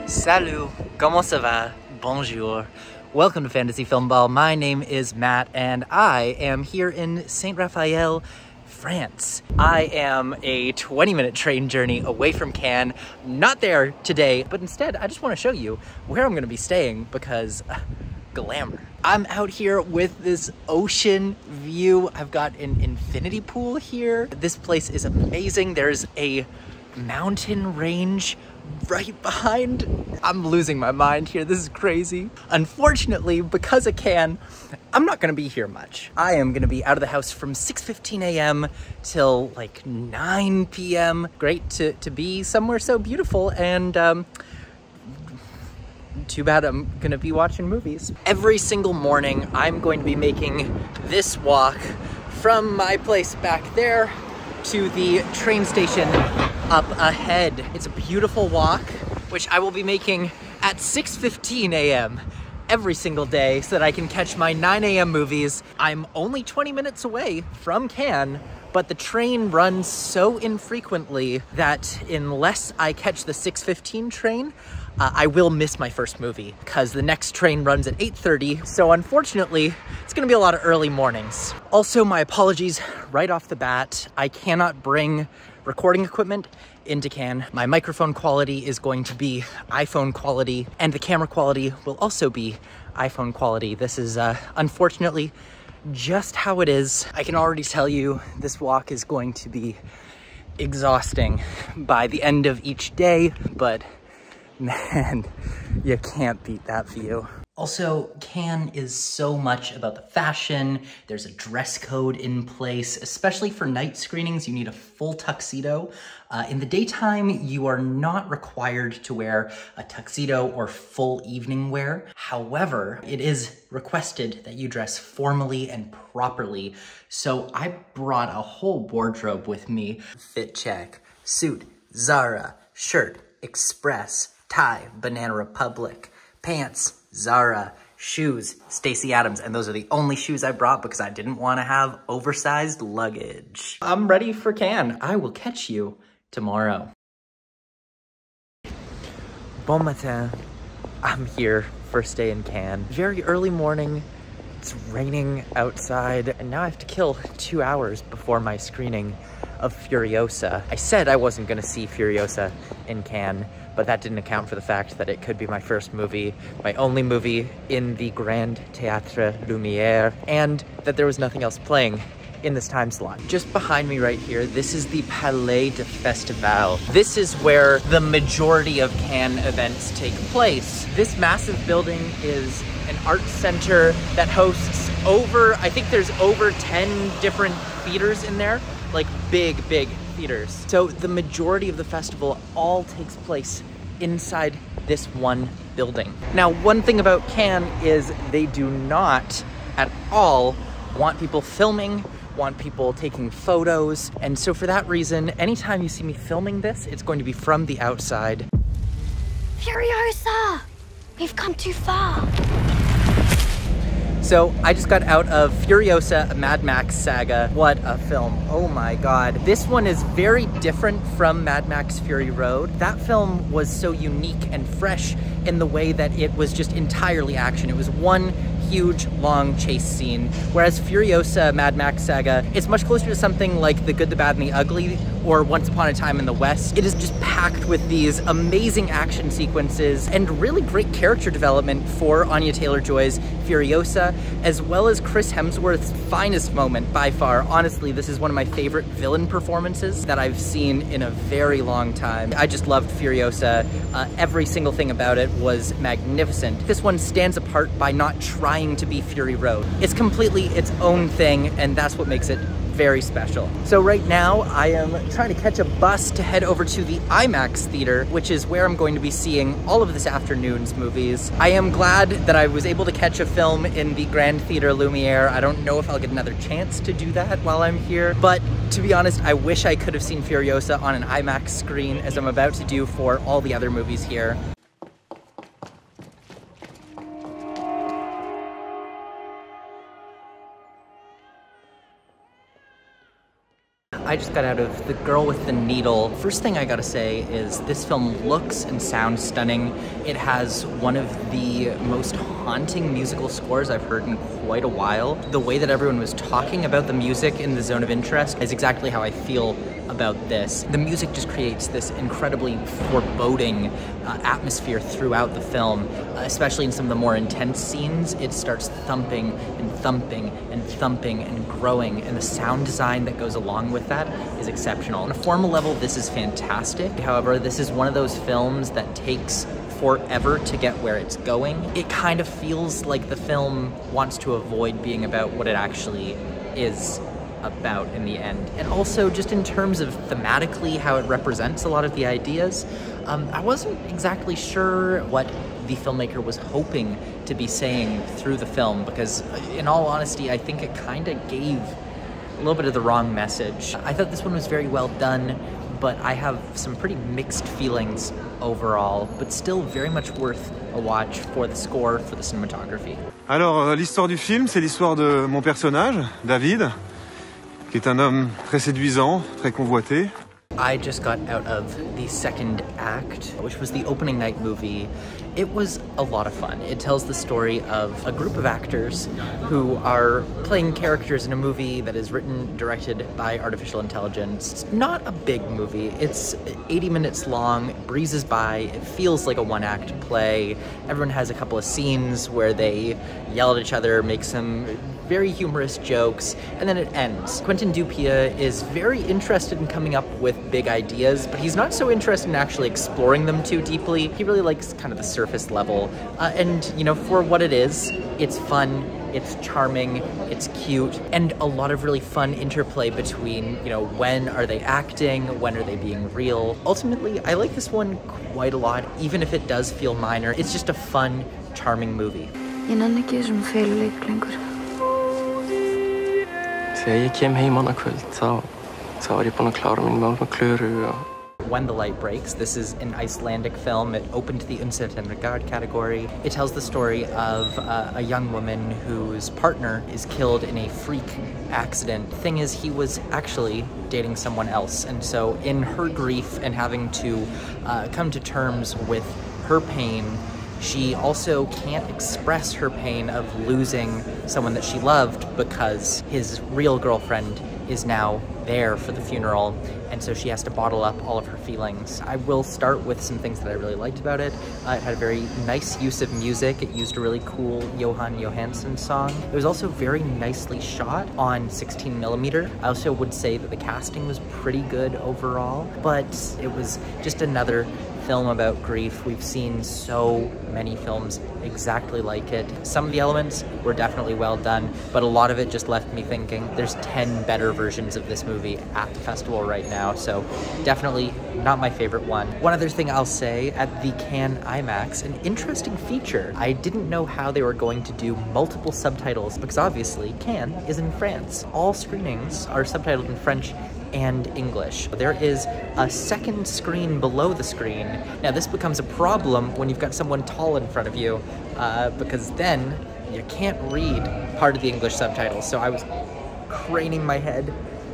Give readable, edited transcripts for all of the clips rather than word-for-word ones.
Salut, comment ça va? Bonjour. Welcome to Fantasy Film Ball. My name is Matt and I am here in Saint Raphael, France. I am a 20-minute train journey away from Cannes. Not there today, but instead I just want to show you where I'm going to be staying because glamour. I'm out here with this ocean view. I've got an infinity pool here. This place is amazing. There's a mountain range right behind. I'm losing my mind here. This is crazy. Unfortunately, because of Cannes, I'm not gonna be here much. I am gonna be out of the house from 6:15 a.m. till like 9 p.m. Great to be somewhere so beautiful, and too bad I'm gonna be watching movies. Every single morning, I'm going to be making this walk from my place back there to the train station up ahead. It's a beautiful walk, which I will be making at 6:15 a.m. every single day so that I can catch my 9 a.m. movies. I'm only 20 minutes away from Cannes, but the train runs so infrequently that unless I catch the 6:15 train, I will miss my first movie because the next train runs at 8:30. So unfortunately, it's gonna be a lot of early mornings. Also, my apologies right off the bat. I cannot bring recording equipment into Cannes. My microphone quality is going to be iPhone quality, and the camera quality will also be iPhone quality. This is unfortunately just how it is. I can already tell you this walk is going to be exhausting by the end of each day, but man, you can't beat that view. Also, Cannes is so much about the fashion. There's a dress code in place, especially for night screenings. You need a full tuxedo. In the daytime, you are not required to wear a tuxedo or full evening wear. However, it is requested that you dress formally and properly. So I brought a whole wardrobe with me. Fit check, suit, Zara, shirt, Express, tie, Banana Republic, pants, Zara, shoes, Stacey Adams, and those are the only shoes I brought because I didn't want to have oversized luggage. I'm ready for Cannes. I will catch you tomorrow. Bon matin. I'm here, first day in Cannes. Very early morning. It's raining outside, and now I have to kill 2 hours before my screening of Furiosa. I said I wasn't gonna see Furiosa in Cannes, but that didn't account for the fact that it could be my first movie, my only movie in the Grand Théâtre Lumière, and that there was nothing else playing in this time slot. Just behind me right here, this is the Palais de Festival. This is where the majority of Cannes events take place. This massive building is an art center that hosts I think there's over 10 different theaters in there, like big theaters. So the majority of the festival all takes place inside this one building. Now, one thing about Cannes is they do not at all want people filming, want people taking photos. And so for that reason, anytime you see me filming this, it's going to be from the outside. Furiosa! We've come too far. So I just got out of Furiosa, a Mad Max saga. What a film, oh my God. This one is very different from Mad Max Fury Road. That film was so unique and fresh in the way that it was just entirely action. It was one huge, long chase scene. Whereas Furiosa, Mad Max saga, it's much closer to something like The Good, the Bad, and the Ugly, or Once Upon a Time in the West. It is just packed with these amazing action sequences and really great character development for Anya Taylor-Joy's Furiosa, as well as Chris Hemsworth's finest moment by far. Honestly, this is one of my favorite villain performances that I've seen in a very long time. I just loved Furiosa. Every single thing about it was magnificent. This one stands apart by not trying to be Fury Road. It's completely its own thing, and that's what makes it very special. So right now I am trying to catch a bus to head over to the IMAX theater, which is where I'm going to be seeing all of this afternoon's movies. I am glad that I was able to catch a film in the Grand Theatre Lumiere. I don't know if I'll get another chance to do that while I'm here, but to be honest, I wish I could have seen Furiosa on an IMAX screen, as I'm about to do for all the other movies here. I just got out of The Girl with the Needle. First thing I gotta say is this film looks and sounds stunning. It has one of the most haunting musical scores I've heard in quite a while. The way that everyone was talking about the music in the Zone of Interest is exactly how I feel about this. The music just creates this incredibly foreboding atmosphere throughout the film, especially in some of the more intense scenes. It starts thumping and thumping and thumping and growing, and the sound design that goes along with that is exceptional. On a formal level, this is fantastic. However, this is one of those films that takes forever to get where it's going. It kind of feels like the film wants to avoid being about what it actually is about in the end. And also just in terms of thematically how it represents a lot of the ideas, I wasn't exactly sure what the filmmaker was hoping to be saying through the film, because in all honesty, I think it kind of gave a little bit of the wrong message. I thought this one was very well done, but I have some pretty mixed feelings overall, but still very much worth a watch for the score, for the cinematography. Alors, l'histoire du film, c'est l'histoire de mon personnage, David, qui est un homme très séduisant, très convoité. I just got out of the second act, which was the opening night movie. It was a lot of fun. It tells the story of a group of actors who are playing characters in a movie that is written, directed by artificial intelligence. It's not a big movie. It's 80 minutes long, it breezes by, it feels like a one-act play. Everyone has a couple of scenes where they yell at each other, make some very humorous jokes, and then it ends. Quentin Dupieux is very interested in coming up with big ideas, but he's not so interested in actually exploring them too deeply. He really likes kind of the surface level. And, you know, for what it is, it's fun, it's charming, it's cute, and a lot of really fun interplay between, you know, when are they acting, when are they being real. Ultimately, I like this one quite a lot, even if it does feel minor. It's just a fun, charming movie. When the Light Breaks. This is an Icelandic film. It opened the Unsettenregard category. It tells the story of a young woman whose partner is killed in a freak accident. Thing is, he was actually dating someone else, and so in her grief and having to come to terms with her pain, she also can't express her pain of losing someone that she loved because his real girlfriend is now there for the funeral, and so she has to bottle up all of her feelings. I will start with some things that I really liked about it. It had a very nice use of music. It used a really cool Johan Johansson song. It was also very nicely shot on 16mm. I also would say that the casting was pretty good overall, but it was just another film about grief. We've seen so many films exactly like it. Some of the elements were definitely well done, but a lot of it just left me thinking there's 10 better versions of this movie at the festival right now, so definitely not my favorite one. One other thing I'll say, at the Cannes IMAX, an interesting feature. I didn't know how they were going to do multiple subtitles, because obviously Cannes is in France. All screenings are subtitled in French and English. There is a second screen below the screen. Now this becomes a problem when you've got someone tall in front of you, because then you can't read part of the English subtitles. So I was craning my head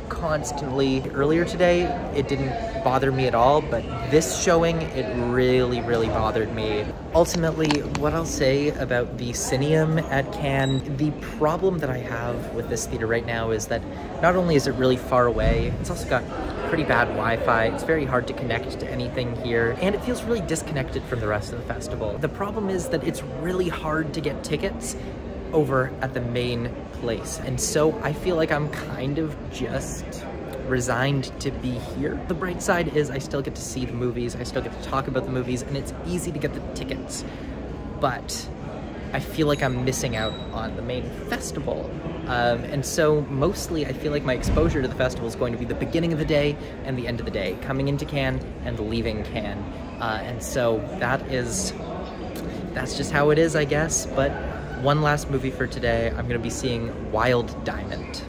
constantly. Earlier today, it didn't bother me at all, but this showing, it really, really bothered me. Ultimately, what I'll say about the Cineum at Cannes, the problem that I have with this theater right now is that not only is it really far away, it's also got pretty bad Wi-Fi. It's very hard to connect to anything here, and it feels really disconnected from the rest of the festival. The problem is that it's really hard to get tickets over at the main place, and so I feel like I'm kind of just resigned to be here. The bright side is I still get to see the movies, I still get to talk about the movies, and it's easy to get the tickets, but I feel like I'm missing out on the main festival. And so mostly I feel like my exposure to the festival is going to be the beginning of the day and the end of the day, coming into Cannes and leaving Cannes. And so that's just how it is, I guess. But one last movie for today, I'm gonna be seeing Wild Diamond.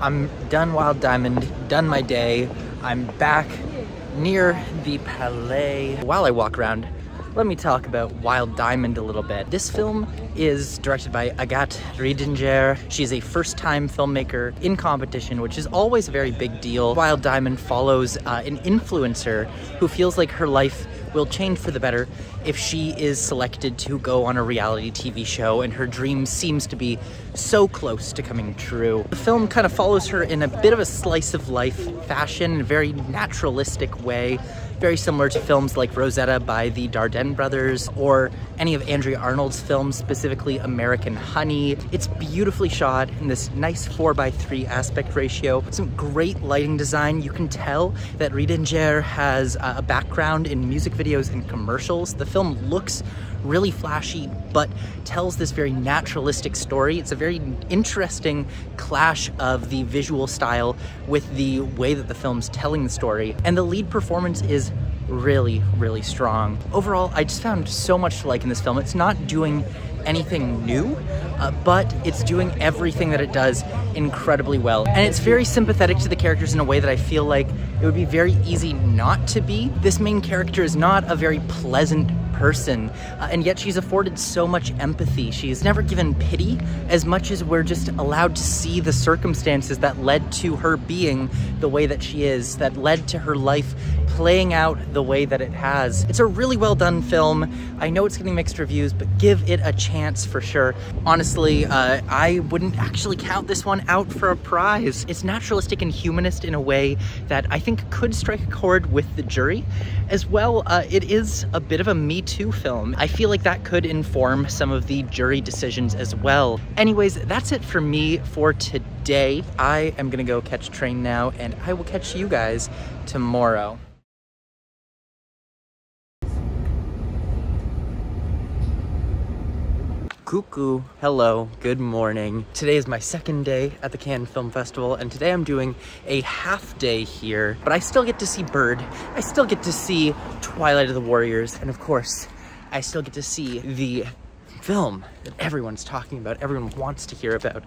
I'm done Wild Diamond, done my day. I'm back near the Palais. While I walk around let me talk about Wild Diamond a little bit. This film is directed by Agathe Riedinger. She's a first-time filmmaker in competition, which is always a very big deal. Wild Diamond follows an influencer who feels like her life will change for the better if she is selected to go on a reality TV show, and her dream seems to be so close to coming true. The film kind of follows her in a bit of a slice of life fashion, in a very naturalistic way, very similar to films like Rosetta by the Dardenne brothers, or any of Andrea Arnold's films, specifically American Honey. It's beautifully shot in this nice 4:3 aspect ratio. Some great lighting design. You can tell that Riedinger has a background in music videos and commercials. The film looks really flashy, but tells this very naturalistic story. It's a very interesting clash of the visual style with the way that the film's telling the story. And the lead performance is really, really strong. Overall, I just found so much to like in this film. It's not doing anything new, but it's doing everything that it does incredibly well. And it's very sympathetic to the characters in a way that I feel like it would be very easy not to be. This main character is not a very pleasant person, and yet she's afforded so much empathy. She's never given pity as much as we're just allowed to see the circumstances that led to her being the way that she is, that led to her life playing out the way that it has. It's a really well done film. I know it's getting mixed reviews, but give it a chance for sure. Honestly, I wouldn't actually count this one out for a prize. It's naturalistic and humanist in a way that I think could strike a chord with the jury. As well, it is a bit of a Me Too film. I feel like that could inform some of the jury decisions as well. Anyways, that's it for me for today. I am gonna go catch a train now, and I will catch you guys tomorrow. Cuckoo, hello, good morning. Today is my second day at the Cannes Film Festival, and today I'm doing a half day here, but I still get to see Bird, I still get to see Twilight of the Warriors, and of course, I still get to see the film that everyone's talking about, everyone wants to hear about,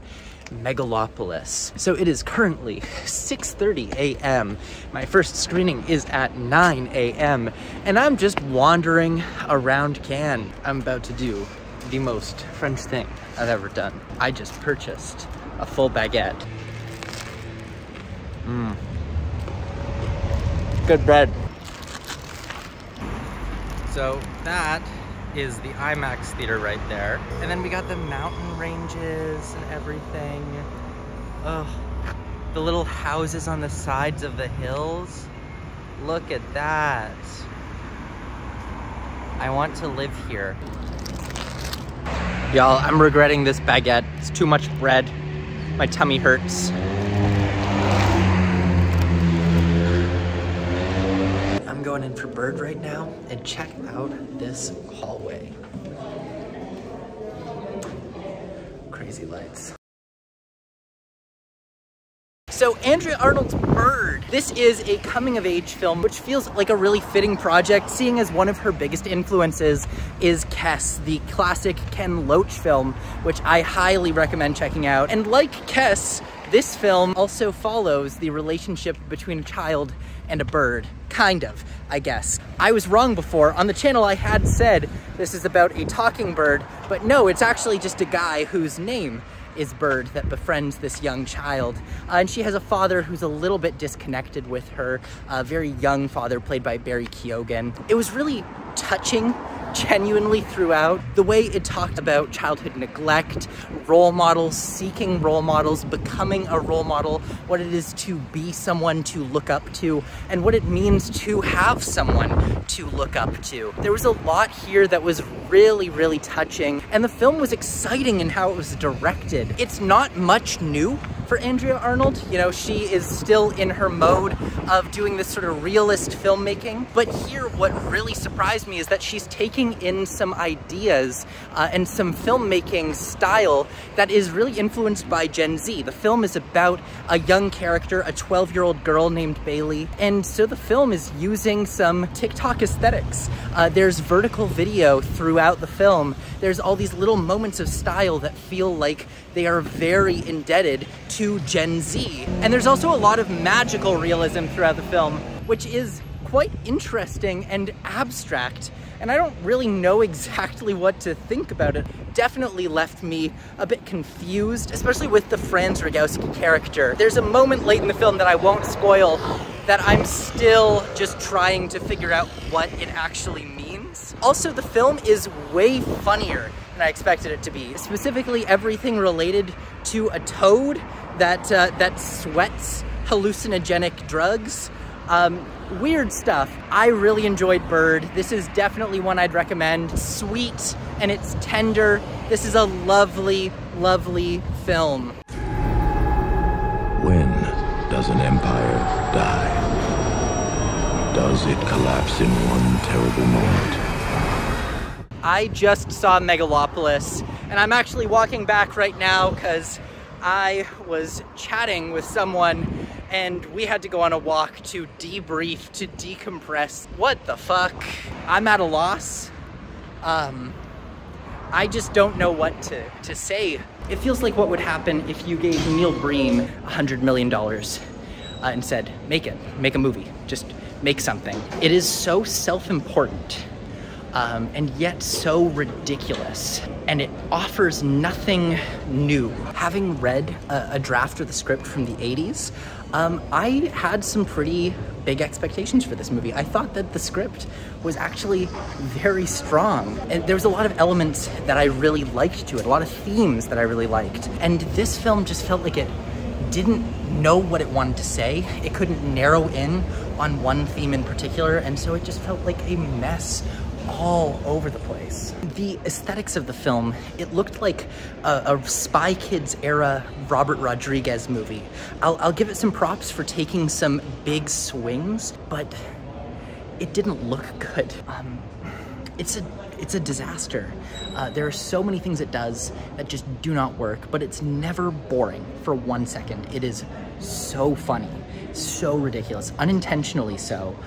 Megalopolis. So it is currently 6:30 a.m. My first screening is at 9 a.m. and I'm just wandering around Cannes. I'm about to do the most French thing I've ever done. I just purchased a full baguette. Good bread. So that is the IMAX theater right there. And then we got the mountain ranges and everything. Oh, the little houses on the sides of the hills. Look at that. I want to live here. Y'all, I'm regretting this baguette. It's too much bread. My tummy hurts. I'm going in for Bird right now, and check out this hallway. Crazy lights. So Andrea Arnold's Bird. This is a coming-of-age film, which feels like a really fitting project, seeing as one of her biggest influences is Kes, the classic Ken Loach film, which I highly recommend checking out. And like Kes, this film also follows the relationship between a child and a bird. Kind of, I guess. I was wrong before. On the channel I had said this is about a talking bird, but no, it's actually just a guy whose name is Bird that befriends this young child. And she has a father who's a little bit disconnected with her, a very young father played by Barry Keoghan. It was really touching, genuinely throughout. The way it talked about childhood neglect, role models, seeking role models, becoming a role model, what it is to be someone to look up to, and what it means to have someone to look up to. There was a lot here that was really, really touching, and the film was exciting in how it was directed. It's not much new for Andrea Arnold. You know, she is still in her mode of doing this sort of realist filmmaking, but here what really surprised me is that she's taking in some ideas and some filmmaking style that is really influenced by Gen Z. The film is about a young character, a 12-year-old girl named Bailey, and so the film is using some TikTok aesthetics. There's vertical video throughout the film. There's all these little moments of style that feel like they are very indebted to Gen Z. And there's also a lot of magical realism throughout the film, which is quite interesting and abstract, and I don't really know exactly what to think about it. Definitely left me a bit confused, especially with the Franz Rogowski character. There's a moment late in the film that I won't spoil that I'm still just trying to figure out what it actually means. Also, the film is way funnier than I expected it to be. Specifically, everything related to a toad that sweats hallucinogenic drugs. Weird stuff. I really enjoyed Bird. This is definitely one I'd recommend. Sweet and it's tender. This is a lovely, lovely film. When does an empire die? Does it collapse in one terrible moment? I just saw Megalopolis, and I'm actually walking back right now because I was chatting with someone and we had to go on a walk to debrief, to decompress. What the fuck? I'm at a loss. I just don't know what to say. It feels like what would happen if you gave Neil Breen $100 million and said, make a movie, just make something. It is so self-important. And yet so ridiculous, and it offers nothing new. Having read a draft of the script from the 80s, I had some pretty big expectations for this movie. I thought that the script was actually very strong, and there was a lot of elements that I really liked to it, a lot of themes that I really liked. And this film just felt like it didn't know what it wanted to say. It couldn't narrow in on one theme in particular, and so it just felt like a mess all over the place. The aesthetics of the film, it looked like a Spy Kids era Robert Rodriguez movie. I'll give it some props for taking some big swings, but it didn't look good. It's a disaster. There are so many things it does that just do not work, but it's never boring for 1 second. It is so funny, so ridiculous, unintentionally so.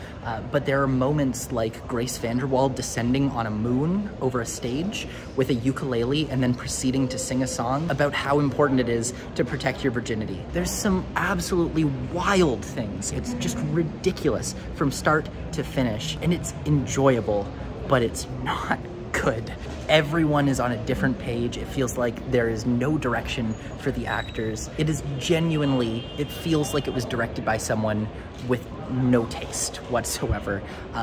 But there are moments like Grace Vanderwaal descending on a moon over a stage with a ukulele and then proceeding to sing a song about how important it is to protect your virginity. There's some absolutely wild things. It's just ridiculous from start to finish, and it's enjoyable, but it's not good. Everyone is on a different page. It feels like there is no direction for the actors. It is genuinely, it feels like it was directed by someone with no taste whatsoever,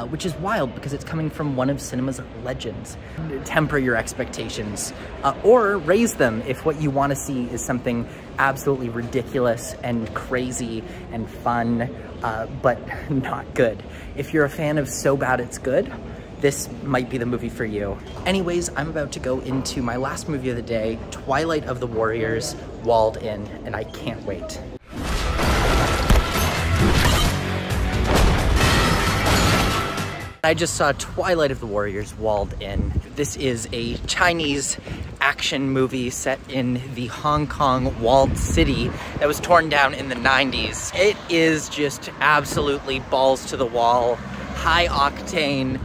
which is wild because it's coming from one of cinema's legends. Temper your expectations, or raise them if what you want to see is something absolutely ridiculous and crazy and fun, but not good. If you're a fan of So Bad It's Good, this might be the movie for you. Anyways, I'm about to go into my last movie of the day, Twilight of the Warriors, Walled In, and I can't wait. I just saw Twilight of the Warriors, Walled In. This is a Chinese action movie set in the Hong Kong walled city that was torn down in the 90s. It is just absolutely balls to the wall, high octane,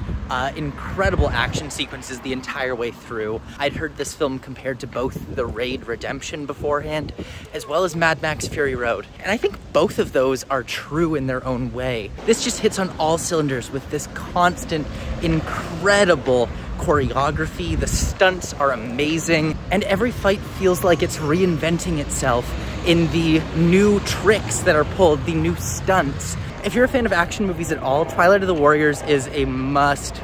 incredible action sequences the entire way through. I'd heard this film compared to both The Raid Redemption beforehand, as well as Mad Max Fury Road. And I think both of those are true in their own way. This just hits on all cylinders with this constant, incredible choreography. The stunts are amazing, and every fight feels like it's reinventing itself in the new tricks that are pulled, the new stunts. If you're a fan of action movies at all, Twilight of the Warriors is a must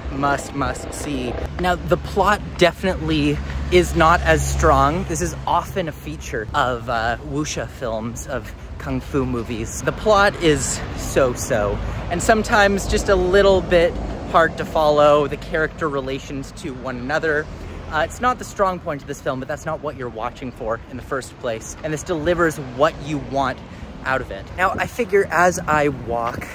see. Now, the plot definitely is not as strong. This is often a feature of wuxia films, of kung fu movies. The plot is so-so, and sometimes just a little bit hard to follow the character relations to one another. It's not the strong point of this film, but that's not what you're watching for in the first place. And this delivers what you want out of it. Now, I figure as I walk,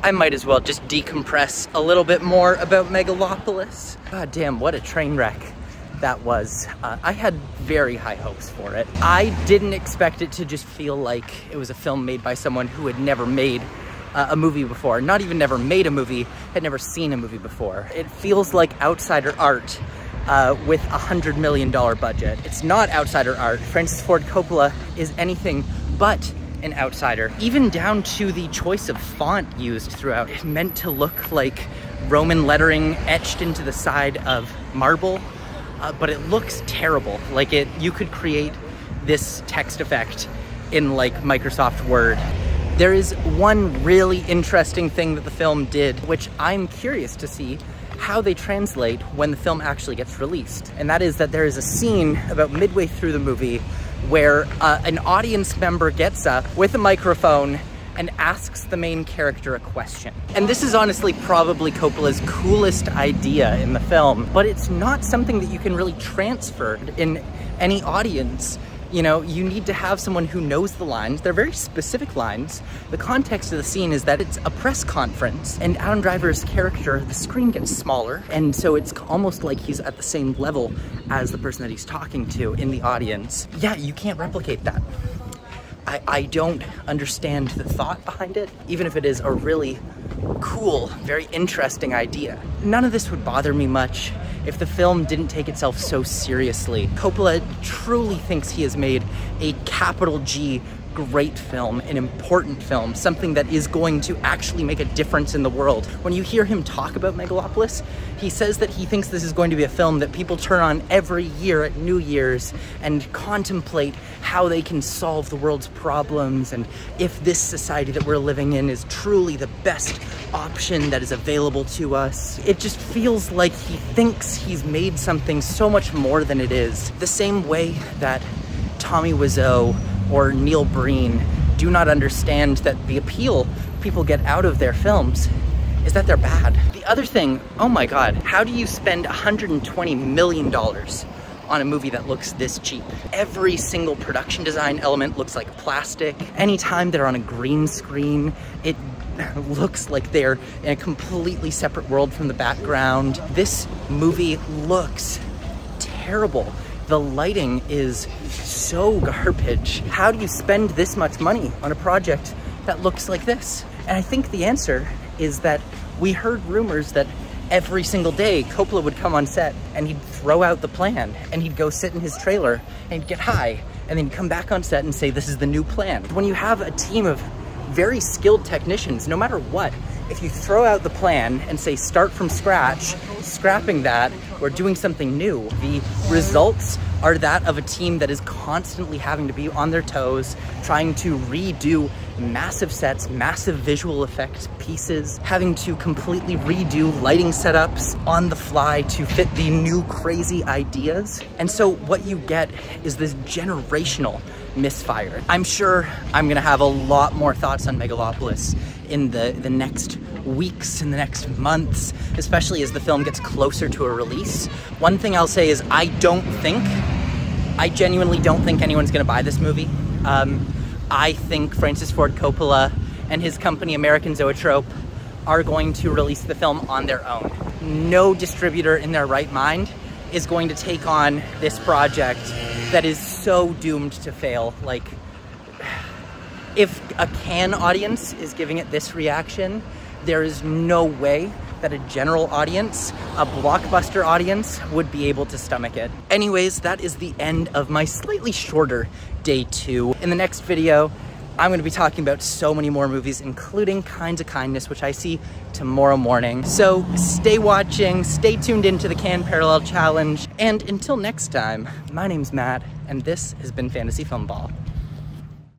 I might as well just decompress a little bit more about Megalopolis. God damn, what a train wreck that was. I had very high hopes for it. I didn't expect it to just feel like it was a film made by someone who had never made a movie before. Not even never made a movie, had never seen a movie before. It feels like outsider art with a $100 million budget. It's not outsider art. Francis Ford Coppola is anything but an outsider, even down to the choice of font used throughout. It's meant to look like Roman lettering etched into the side of marble, but it looks terrible. Like you could create this text effect in like Microsoft Word. There is one really interesting thing that the film did, which I'm curious to see how they translate when the film actually gets released. And that is that there is a scene about midway through the movie where an audience member gets up with a microphone and asks the main character a question. And this is honestly probably Coppola's coolest idea in the film, but it's not something that you can really transfer in any audience. You know, you need to have someone who knows the lines. They're very specific lines. The context of the scene is that it's a press conference, and Adam Driver's character, the screen gets smaller, and so it's almost like he's at the same level as the person that he's talking to in the audience. Yeah, you can't replicate that. I don't understand the thought behind it, even if it is a really cool, very interesting idea. None of this would bother me much if the film didn't take itself so seriously. Coppola truly thinks he has made a capital G great film, an important film, something that is going to actually make a difference in the world. When you hear him talk about Megalopolis, he says that he thinks this is going to be a film that people turn on every year at New Year's and contemplate how they can solve the world's problems, and if this society that we're living in is truly the best option that is available to us. It just feels like he thinks he's made something so much more than it is. The same way that Tommy Wiseau or Neil Breen do not understand that the appeal people get out of their films is that they're bad. The other thing, oh my God, how do you spend $120 million on a movie that looks this cheap? Every single production design element looks like plastic. Anytime they're on a green screen, it looks like they're in a completely separate world from the background. This movie looks terrible. The lighting is so garbage. How do you spend this much money on a project that looks like this? And I think the answer is that we heard rumors that every single day Coppola would come on set and he'd throw out the plan and he'd go sit in his trailer and he'd get high and then come back on set and say, this is the new plan. When you have a team of very skilled technicians, no matter what, if you throw out the plan and say start from scratch, scrapping that, or doing something new, the results are that of a team that is constantly having to be on their toes, trying to redo massive sets, massive visual effects pieces, having to completely redo lighting setups on the fly to fit the new crazy ideas. And so what you get is this generational misfire. I'm sure I'm gonna have a lot more thoughts on Megalopolis in the next weeks, in the next months, especially as the film gets closer to a release. One thing I'll say is I genuinely don't think anyone's gonna buy this movie. I think Francis Ford Coppola and his company American Zoetrope are going to release the film on their own. No distributor in their right mind is going to take on this project that is so doomed to fail. Like, if a Cannes audience is giving it this reaction, there is no way that a general audience, a blockbuster audience, would be able to stomach it. Anyways, that is the end of my slightly shorter day 2. In the next video, I'm gonna be talking about so many more movies, including Kinds of Kindness, which I see tomorrow morning. So stay watching, stay tuned into the Cannes Parallel Challenge, and until next time, my name's Matt, and this has been Fantasy Film Ball.